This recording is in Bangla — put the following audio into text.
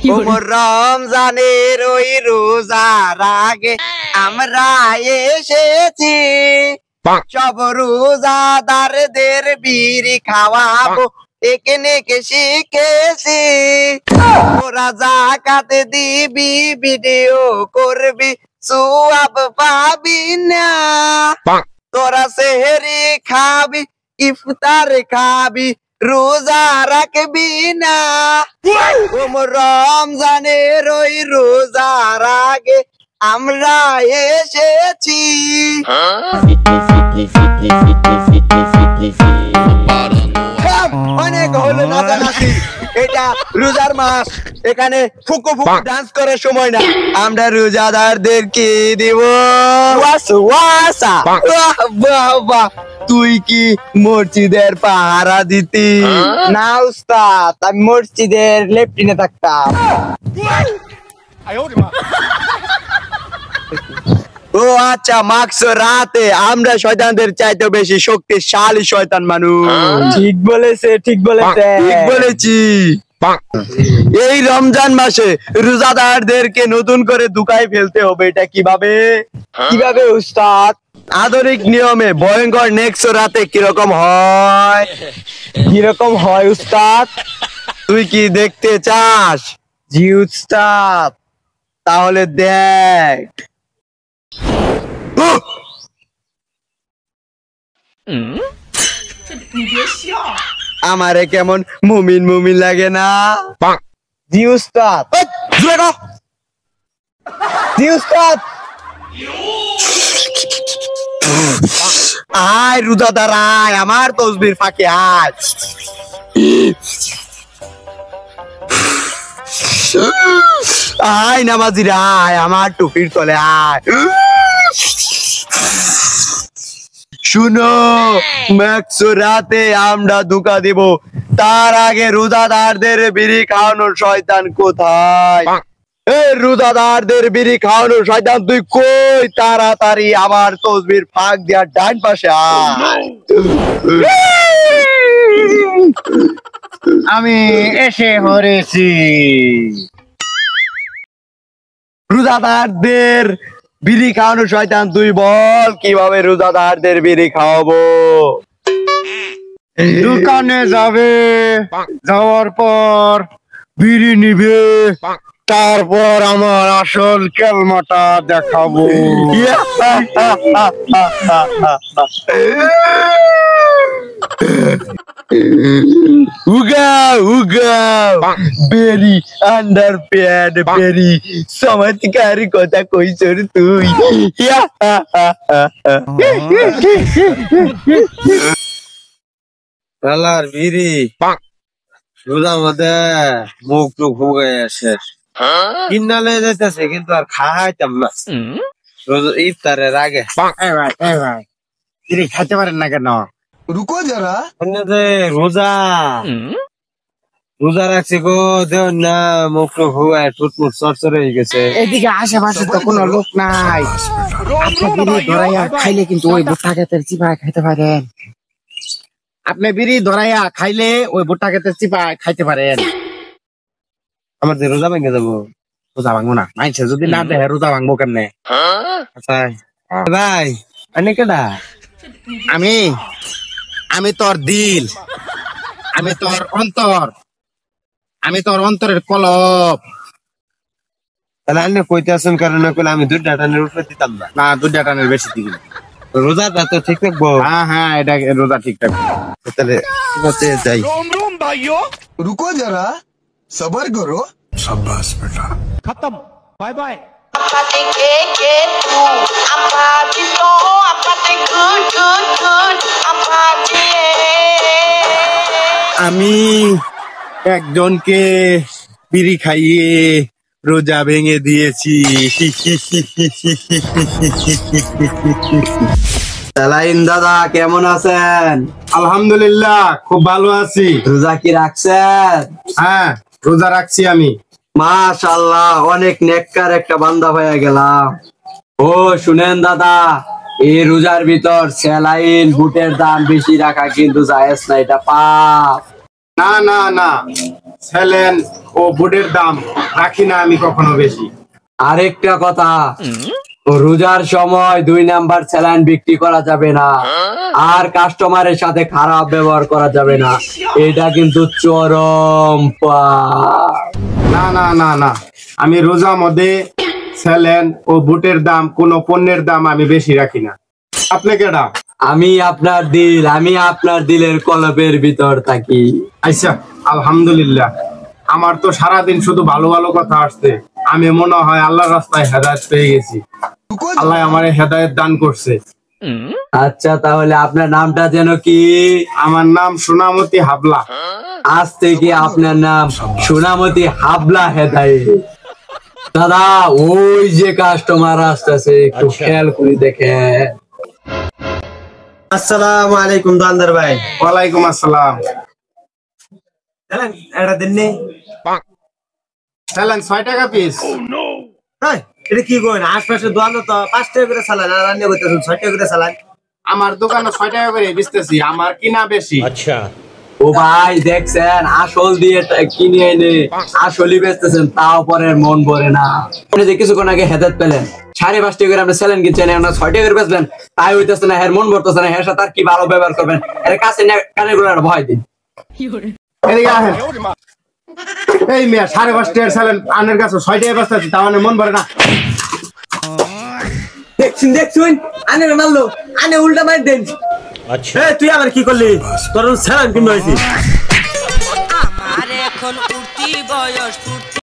ওমর রমজানের ওই রোজার আগে আমরা এসেছি, সব রোজাদারদের বিড়ি খাওয়াবো এখানে শিখেছি। ওরা যাকাত দিবি, ভিডিও করবি, সওয়াব পাবি না। তোরা সেহরি খাবি, ইফতার খাবি, রোজা রাখবি না। ওমর রমজানের ওই রোজার আগে আমরা এসেছি। অনেক হলো নাচানাচি, এটা রোজার মাস, এখানে ফুকু ফুকু ডান্স করার সময় না। আমরা রোজাদারদেরকে দিব ওয়াসা। বাহ বাহ, তুই কি মসজিদের পাহারা দিতি? না উস্তাদ, আমি মসজিদের লেফটিনে থাকতাম। ও আচ্ছা, মাকস রাতে আমরা শয়তানদের চাইতে বেশি শক্তিশালী শয়তান মানুষ। ঠিক বলেছে, ঠিক বলেছে, ঠিক বলেছি। এই রমজান মাসে রোজাদারদেরকে নতুন করে দুকায় ফেলতে হবে। এটা কিভাবে কিভাবে উস্তাদ? আধুনিক নিয়মে ভয়ঙ্কর নেক্সট রাতে কিরকম হয়? কিরকম হয় উস্তাদ? তুই কি দেখতে চাস? জি উস্তাদ, তাহলে দেখ। আমারে কেমন মুমিন মুমিন লাগে না? জি উস্তাদ। জি উস্তাদ। আয় রোজাদার আয়, আমার তসবির ফাঁকে আয়। আয় নামাজিরা আয়, আমার টুপির তলে আয়। শুনো, ম্যাক্স রাতে আমরা ধোঁকা দিব, তার আগে রোজাদারদের বিড়ি খাওয়ানোর শয়তান কোথায়? রোজাদারদের বিড়ি খাওয়ানোর শয়তান তুই কই? তাড়াতাড়ি আমার তসবির ফাঁক দিয়া ডান পাশে আয়। আমি এসে হরেছি। রোজাদারদের বিড়ি খাওয়ানোর শয়তান তুই বল, কিভাবে রোজাদারদের বিড়ি খাওয়াবো? দোকানে যাবে, যাওয়ার পর বিড়ি নিবে, তারপর আমার আসল কেলমাটা দেখাবো। উগা উগা, বেরি আন্ডার প্যাড, বেরি চমৎকারী কথা কইছ তুই। বেলার বিড়ি রোজার মধ্যে মুখ টুক ভুগে আসে, কিনালে যেতেছে কিন্তু আর খাইতাম না ইফতারের আগে। বিড়ি খাইতে পারেন না কেন? রুকো যারা, রোজা রোজা রাখছি গো, দেও না মুখ টুক ভুগায় টুটমুট চরচর হয়ে গেছে। এদিকে আশেপাশে তো কোনো লোক নাই, আপনি বিড়ি ধরাইয়া খাইলে কিন্তু ওই ভুট্টা ক্ষেতের চিপায় খাইতে পারেন। আপনি বিড়ি ধরাইয়া খাইলে ওই ভুট্টা ক্ষেতের চিপায় খাইতে পারেন। আমার যে রোজা ভেঙে যাবো, রোজা ভাঙবো না। মাইছে যদি না দেখে রোজা ভাঙবো কেমনে? আচ্ছা ভাই, আমি কেডা? আমি তোর দিল, আমি তোর অন্তর, আমি তোর অন্তরের কলব। তাহলে আপনি কইতে আসেন কারণ আমি 2টা টানের উপরে দিতাম না। 2টা টানের বেশি দিই। রোজাটা তো ঠিক থাকবো? হ্যাঁ, এটা রোজা ঠিক থাকবো। তাহলে যাই। রুকো যারা, সবার করো। शाबाश बेटा, खत्म, बाय बाय। আমি একজনকে বিড়ি খাইয়ে রোজা ভেঙে দিয়েছি। সালাইন দাদা, কেমন আছেন? আলহামদুলিল্লাহ, খুব ভালো আছি। রোজা কি রাখছেন? হ্যাঁ, রোজা রাখছি আমি। মাশাআল্লাহ, অনেক নেককার একটা বান্দা হয়ে গেলাম। ও শুনেন দাদা, এই রোজার ভিতর স্যালাইন বুটের দাম বেশি রাখা কিন্তু জায়েজ না, এটা পাপ। না না না, স্যালাইন ও বুটের দাম রাখি না আমি কখনো বেশি। আরেকটা কথা, রোজার সময় 2 নাম্বার স্যালাইন বিক্রি করা যাবে না, আর কাস্টমারের সাথে খারাপ ব্যবহার করা যাবে না, এটা কিন্তু চরম পাপ। না না না না, আমি রোজা মধ্যে স্যালাইন ও বুটের দাম কোন পণ্যের দাম আমি বেশি রাখি না। আপনি কেডা? আমি আপনার দিলের কলবের ভিতর থাকি। আচ্ছা, আলহামদুলিল্লাহ। আমার তো সারাদিন শুধু ভালো ভালো কথা আসছে, আমি মনে হয় আল্লাহর রাস্তায় হেদায়েত পেয়ে গেছি। আল্লাহ আমারে হেদায়েত দান করছে। আচ্ছা, তাহলে আপনার নামটা যেন কি? আমার নাম সোনামতি হাবলা। আজ থেকে আপনার নাম সোনামতি হাবলা হেদায়েত। দাদা, ওই যে কাস্টমার আসতেছে, একটু খেয়াল করে দেখেন। আসসালামু আলাইকুম দোকানদার ভাই। ওয়ালাইকুম আসসালাম। এটা দিন নেই। স্যালাইন 6 টাকা পিস। এটা কি করেন? আশপাশে দোকান তো 5 টাকা করে চালান, আর রান্না করতেছেন 6 টাকা করে চালান। আমার দোকানে 6 টাকা করে বেচতেছি, আমার কিনা বেশি। ও ভাই, দেখছেন, আসল দিয়ে কিনে এনে আসলই বেচতেছেন, তাও পরের মন ভরে না। আপনি যে কিছুক্ষণ আগে হেদায়েত পেলেন, 5.5 টাকা করে আপনি স্যালাইন কিনছেন, এখন 6 টাকা করে বেচবেন, তাই হইতেছে না, এর মন ভরতেছে না, এর সাথে আর কি ভালো ব্যবহার করবেন? এর কাছে কানের গুলো ভয় দিন। এদিকে আসেন। এই মিয়া 5.5 টাকার স্যালাইন আনের কাছে 6 টাকা বেচতেছি, তাও আনের মন ভরে না। দেখছুন আনে মারলো, আনে উল্টা মার দেন। তুই আবার কি করলি? তোর স্যালাইন কিনতে হয়েছি। আমার এখন উঠতি বয়স